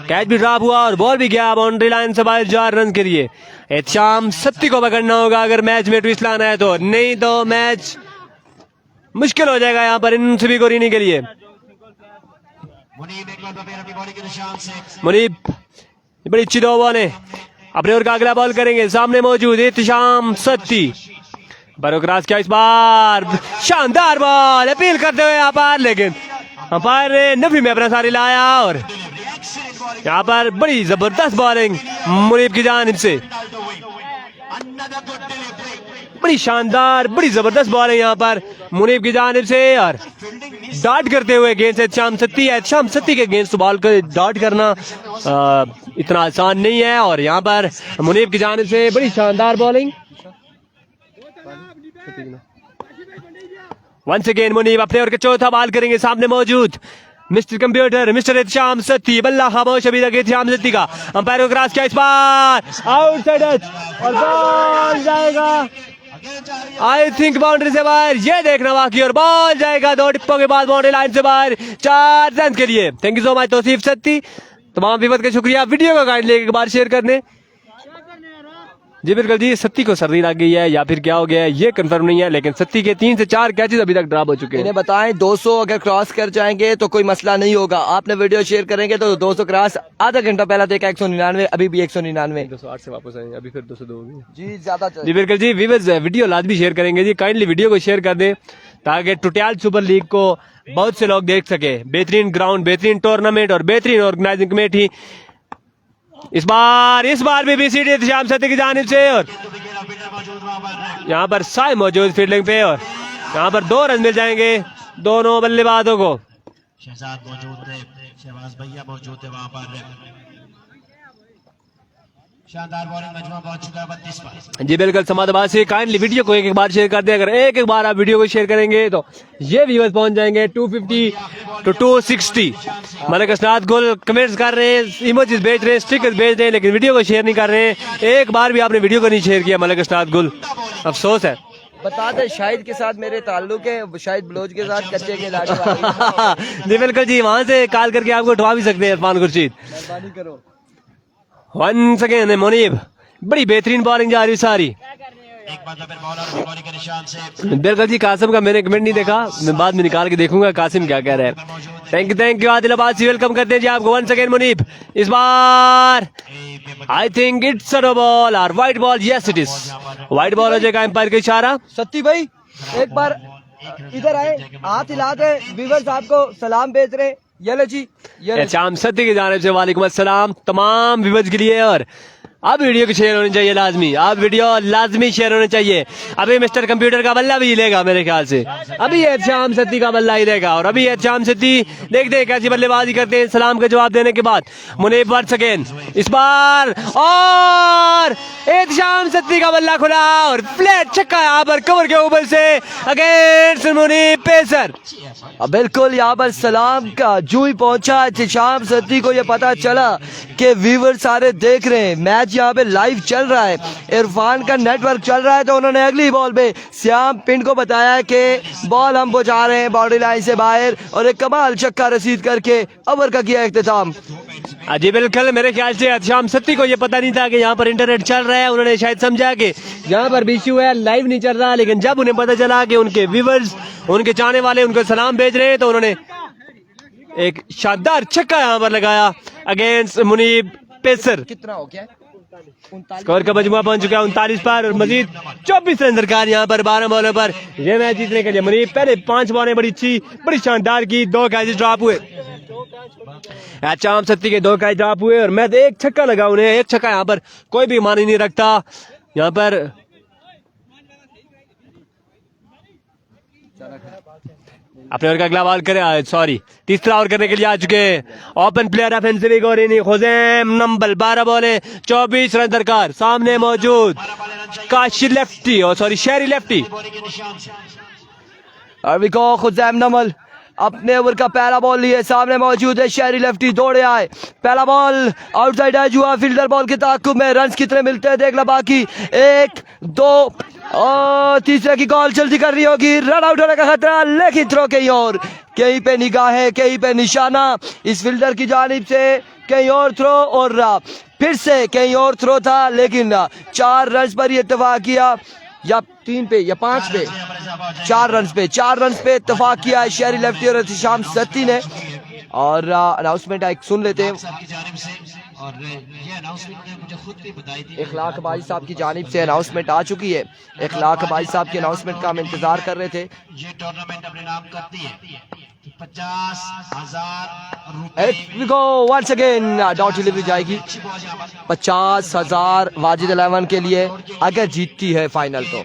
कैच भी ड्रॉप हुआ और बॉल भी गया बाउंड्री लाइन से बाहर 4 रन के लिए। एहतशाम सत्ती को पकड़ना होगा अगर मैच में ट्विस्ट लाना है तो, नहीं तो मैच मुश्किल हो जाएगा यहाँ पर एमसीबी गुरीनी के लिए। मुनीब बड़ी अच्छी 2 बॉल है, अपने ओवर का अगला बॉल करेंगे। सामने मौजूद एहतशाम सत्ती, बरो क्रॉस किया, इस बार शानदार बॉल अपील करते हुए यहाँ पर, लेकिन अंपायर ने नफी में अपना सारी लाया और यहाँ पर बड़ी जबरदस्त बॉलिंग मुनीब की जानिब से। बड़ी शानदार बड़ी जबरदस्त बॉल है यहाँ पर मुनीब की जानिब से और डॉट करते हुए गेंद से एहतशाम सत्ती है। एहतशाम सत्ती के गेंद से बॉल को डॉट करना इतना आसान नहीं है। और यहाँ पर मुनीब की जानिब से बड़ी शानदार बॉलिंग। वंस अगेन मुनीब अपने ओवर के चौथा बॉल करेंगे। सामने मौजूद mister computer mister Ehtesham Satti. बल्ला खामोश अभी तक एहतशाम सत्ती का। अंपायर को क्रॉस किया, इस बार आउटसाइड और बॉल जाएगा आई थिंक बाउंड्री से बाहर। ये देखना बाकी और बॉल जाएगा 2 टिप्पों के बाद बाउंड्री लाइन से बाहर 4 रन के लिए। Thank you so much Tauseef Satti. तमाम विवत का शुक्रिया। वीडियो को काइंडली एक बार शेयर करने। जी बिल्कुल जी, सत्ती को सर्दी लग गई है या फिर क्या हो गया है ये कंफर्म नहीं है, लेकिन सत्ती के 3 से 4 कैचेस अभी तक ड्रॉप हो चुके हैं। इन्हें बताएं 200 अगर क्रॉस कर जाएंगे तो कोई मसला नहीं होगा। आपने वीडियो शेयर करेंगे तो 200 क्रॉस। आधा घंटा पहला देखा 199, अभी भी 199। 208 से वापस आए, अभी फिर 202 होगी। जी ज्यादा जी बिल्कुल जी, व्यूअर्स वीडियो लाजमी शेयर करेंगे जी। काइंडली वीडियो को शेयर कर दें ताकि टुटियाल सुपर लीग को बहुत से लोग देख सके। बेहतरीन ग्राउंड, बेहतरीन टूर्नामेंट और बेहतरीन ऑर्गेनाइजिंग कमेटी। इस बार भी बीसीडी एहतशाम सत्ती की जानिब से। और यहाँ पर साई मौजूद फील्डिंग पे और यहाँ पर 2 रन मिल जाएंगे दोनों बल्लेबाजों को। शहजाद मौजूद थे, शहबाज भैया मौजूद थे वहां पर। शानदार बॉलिंग मजमा पहुंच चुका है 32 पर। जी बिल्कुल समाधाबाद से काइंडली वीडियो को एक बार शेयर कर दें। अगर एक बार आप वीडियो को शेयर करेंगे तो ये व्यूअर्स पहुंच जाएंगे 250 to 260। मलिक असनाद गुल कमेंट्स कर रहे हैं, इमोजीज भेज रहे हैं, स्टिकर्स भेज रहे हैं, लेकिन वीडियो को शेयर नहीं कर रहे हैं। एक बार भी आपने वीडियो को नहीं शेयर किया मलिक असनाद गुल, अफसोस है। बता दे शाहिद के साथ मेरे ताल्लुक है, शाहिद बलोच के साथ कच्चे के लाडू। जी बिल्कुल जी, वहां से कॉल करके आपको उठवा भी सकते हैं इरफान खुर्शीद। मेहरबानी करो। वंस अगेन मुनीब, बड़ी बेहतरीन बॉलिंग जा रही है सारी। एक बार फिर बॉलर बॉलिंग के निशान से। बिल्कुल जी, कासिम का मैंने कमेंट नहीं देखा, मैं बाद में निकाल के देखूंगा कासिम क्या कह रहे हैं। Thank you Adil Abbasi, welcome करते हैं जी आपको वंस अगेन मुनीब। इस बार I think it's a ball और white ball. Yes it is white ball हो जाएगा एम्पायर का इशारा। सत्ती भाई एक बार इधर आए, हाथ हिलाते व्यूअर्स आपको सलाम भेज रहे। ये लो जी, ये लो। शाम सत्ती की जानिब से वालेकुम अस्सलाम तमाम व्यूअर्स के लिए। और अब वीडियो की शेयर होनी चाहिए लाजमी, अब वीडियो लाजमी शेयर होनी चाहिए। अभी मिस्टर कंप्यूटर का बल्ला भी लेगा मेरे ख्याल से, अभी एहतशाम सत्ती का बल्ला ही लेगा। और अभी एहतशाम सत्ती देखते हैं कैसी बल्लेबाजी करते हैं। सलाम का जवाब देने के बाद मुनीब वंस अगेन, इस बार और एहतशाम सत्ती का बल्ला खुला और फ्लैट छक्का यहाँ पर कवर के ऊपर से अगेंस्ट मुनीब पेसर। बिल्कुल यहाँ पर सलाम का जू ही पहुंचा एहतशाम सत्ती को ये पता चला कि व्यूअर सारे देख रहे हैं, मैच यहाँ पे लाइव चल रहा है, इरफान का नेटवर्क चल रहा है, तो उन्होंने अगली बॉल पे श्याम पिंड को बताया कि बॉल हम पहुंचा रहे हैं बाउंड्री लाइन से बाहर, और एक कमाल छक्का रसीद करके ओवर का किया इख्तिताम। जी बिल्कुल, मेरे ख्याल से एहतशाम सत्ती को ये पता नहीं था कि यहाँ पर इंटरनेट चल रहा है। उन्होंने शायद समझा कि यहाँ पर भी इश्यू है, लाइव नहीं चल रहा। लेकिन जब उन्हें पता चला कि उनके व्यूअर्स, उनके चाहने वाले उनको सलाम भेज रहे हैं, तो उन्होंने एक शानदार छक्का यहाँ पर लगाया अगेंस्ट मुनीब पेसर। कितना हो गया? स्कोर का मजमुआ पहुंच चुका है 39 पर और मजीद 24 रन दरकार यहाँ पर 12 बॉलों पर ये मैच जीतने के लिए। मुनीब पहले 5 बॉलें बड़ी अच्छी, बड़ी शानदार की, 2 कैच ड्रॉप हुए। एहतशाम सत्ती के 2 कैच ड्रॉप हुए और मैं एक छक्का लगा उन्हें, एक छक्का यहाँ पर कोई भी मानी नहीं रखता। यहाँ पर अपने ओवर का अगला बॉल करे, सॉरी तीसरा ओवर करने के लिए आ चुके हैं ओपन प्लेयर ऑफेंसिव गोरिनी खुजैम नंबर 12 बॉले 24 रन दरकार। सामने मौजूद काशी लेफ्टी और सॉरी शहरी लेफ्टी। अरविको खुजैम नमल अपने ओवर का पहला बॉल लिए, सामने मौजूद है शहरी लेफ्टी, दौड़े आए, पहला बॉल आउटसाइड एज हुआ, फील्डर बॉल के ताकुब में, रन्स कितने मिलते हैं देख ला, बाकी 1 2 और तीसरे की कॉल जल्दी करनी होगी, रन आउट होने का खतरा, लेकिन थ्रो कहीं और, कहीं पे निगाहें, कहीं पे निशाना इस फील्डर की जानिब से, कहीं और थ्रो और फिर से कहीं और थ्रो था, लेकिन 4 रन पर ही इत्तेफाक किया, या 3 पे या 5 पे, 4 रन पे इत्तेफाक किया है शहरी लेफ्टी और एहतशाम सत्ती ने। और अनाउंसमेंट एक सुन लेते हैं। और ये अनाउंसमेंट ने मुझे खुद भी बताई थी। इखलाक बाजी साहब की जानिब से अनाउंसमेंट आ चुकी है। इखलाक बाजी साहब की अनाउंसमेंट का हम इंतजार कर रहे थे। ये टूर्नामेंट अपने नाम करती है 50,000 वंस अगेन डॉट डिलीवरी जाएगी 50,000 वाजिद 11 के लिए अगर जीतती है फाइनल तो।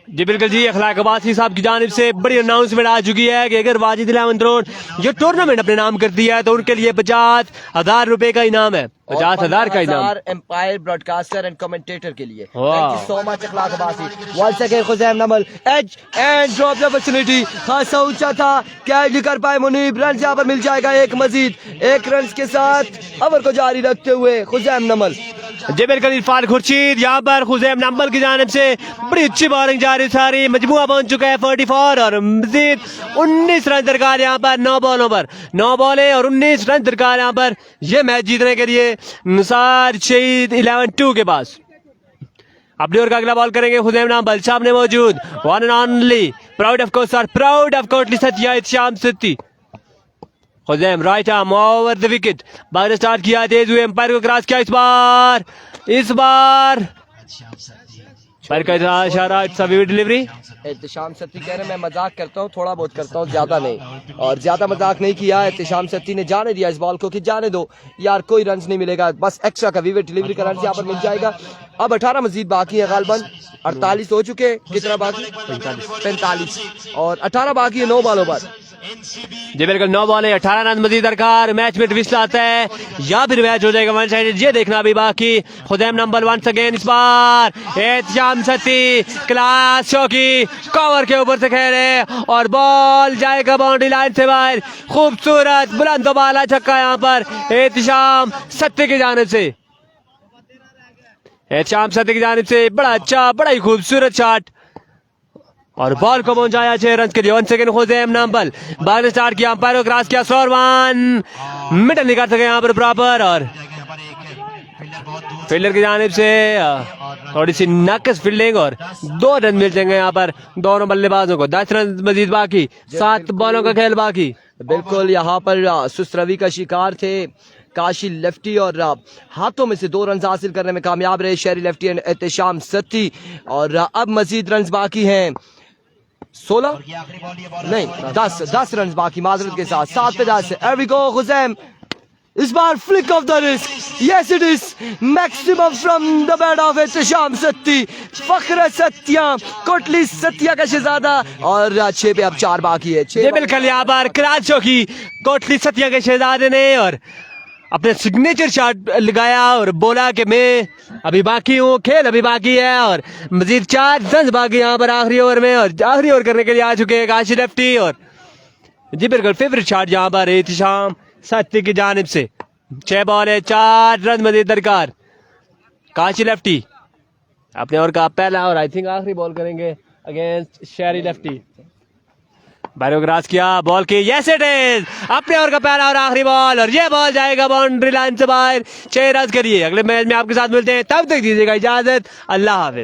जी बिल्कुल जी, अखलाक अब्बासी साहब की जानिब से बड़ी अनाउंसमेंट आ चुकी है कि अगर वाजिद इलेवन रोड ये टूर्नामेंट अपने नाम कर दिया है तो उनके लिए 50,000 रुपए का इनाम है, 50,000 का इनाम। एम्पायर ब्रॉडकास्टर एंड कमेंटेटर के लिए। वाह। Thank you so much Akhlaq Abbasi. Once again Khuzaim Namal edge and drop the opportunity, खासा ऊंचा था, कैच नहीं कर पाए मुनीब, रन यहाँ पर मिल जाएगा एक मजीद, एक रन के साथ ओवर को जारी रखते हुए खुज़ैम नमल। जी बिल्कुल, इरफान खुर्शीद यहाँ पर खुज़ैम नंबल की जानिब से बड़ी अच्छी बॉलिंग जारी सारी, मजमुआ पहुंच चुका है 44 और मजीद 19 रन दरकार यहाँ पर 9 बॉलों पर, 9 बॉलें और 19 रन दरकार यहाँ पर ये मैच जीतने के लिए निसार शहीद 11-2 के पास। अपनी ओर का अगला बॉल करेंगे खुज़ैम नंबल, सामने मौजूद one and only proud of course proud of Kotli Satiya Ehtisham Satti. Khuzaim right arm over the wicket, बाहर स्टार्ट किया, तेज हुए, एम्पायर को क्रॉस किया, इस बार पर का इशारा, it's a vivid delivery. Ehtisham Satti कह रहे हैं मैं मजाक करता हूँ, थोड़ा बहुत करता हूँ, ज्यादा नहीं, और ज्यादा मजाक नहीं किया। एहतिशाम सत्ती ने जाने दिया इस बॉल को कि जाने दो यार, कोई रन नहीं मिलेगा, बस एक्स्ट्रा का विविड डिलीवरी का रन यहाँ पर मिल जाएगा। अब 18 मजीद बाकी है, गालबन 48 हो चुके, कितना बाकी 45 और 18 बाकी है 9 बॉलों पर। जी बिल्कुल, 9 बॉलें 18 रन मजीद दरकार, मैच में ट्विस्ट आता है या फिर मैच हो जाएगा वन साइडेड, ये देखना भी बाकी। खुज़ैम नंबल वंस अगेन, इस बार एहतिशाम सत्ती क्लास शो की कवर के ऊपर से खेले और बॉल जाएगा बाउंड्री लाइन से बाहर, खूबसूरत बुलंद बाला छक्का यहाँ पर एहतिशाम सत्ती की जानिब से, एहतिशाम सत्ती की जानिब से बड़ा अच्छा, बड़ा ही खूबसूरत शॉट और बॉल को पहुंचाया 6 रन के लिए। 1 सेकंड खुज़ैम नंबल, बाहर स्टार्ट किया, अंपायर को क्रॉस किया, स्कोर 1, मिडल नहीं कर सके यहाँ पर प्रॉपर, और फील्डर की जानिब से थोड़ी सी नाकस फील्डिंग और 2 रन मिल जाएंगे यहाँ पर दोनों बल्लेबाजों को। 10 रन मजीद बाकी, 7 बॉलों का खेल बाकी। बिल्कुल, यहाँ पर सुस्त रवि का शिकार थे काशी लेफ्टी और हाथों में से 2 रन हासिल करने में कामयाब रहे शहरी लेफ्टी एंड एहतिशाम सत्ती, और अब मजीद रन बाकी हैं 16 नहीं 10 रन बाकी माजरत के साथ, 7 पे 10। Here we go खुज़ैम, इस बार flick of the wrist, yes it is maximum from the bat of Ehtisham Satti, फख्र सत्या, कोटली सत्या का शहजादा, और 6 पे अब 4 बाकी है। ये बिल्कुल यहाँ पर क्रांचो की कोटली सत्या के शहजादे ने और अपने सिग्नेचर शॉट लगाया और बोला कि मैं अभी बाकी हूँ, खेल अभी बाकी है, और मजीद 4 रन बाकी यहाँ पर आखिरी ओवर में, और आखिरी ओवर करने के लिए आ चुके हैं काशी लेफ्टी। और जी बिल्कुल फेवरेट शॉट यहाँ पर एहतिशाम सत्ती की जानिब से, 6 बॉल है 4 रन मजीद दरकार। काशी लेफ्टी अपने ओवर का पहला और आई थिंक आखिरी बॉल करेंगे अगेंस्ट शहरी लेफ्टी। बारो क्रॉस किया, बॉल की, यस इट इज, अपने ओवर का पहला और आखिरी बॉल, और ये बॉल जाएगा बाउंड्री लाइन से बाहर, 6 रन के लिए। अगले मैच में आपके साथ मिलते हैं, तब तक दीजिएगा इजाजत, अल्लाह हाफिज।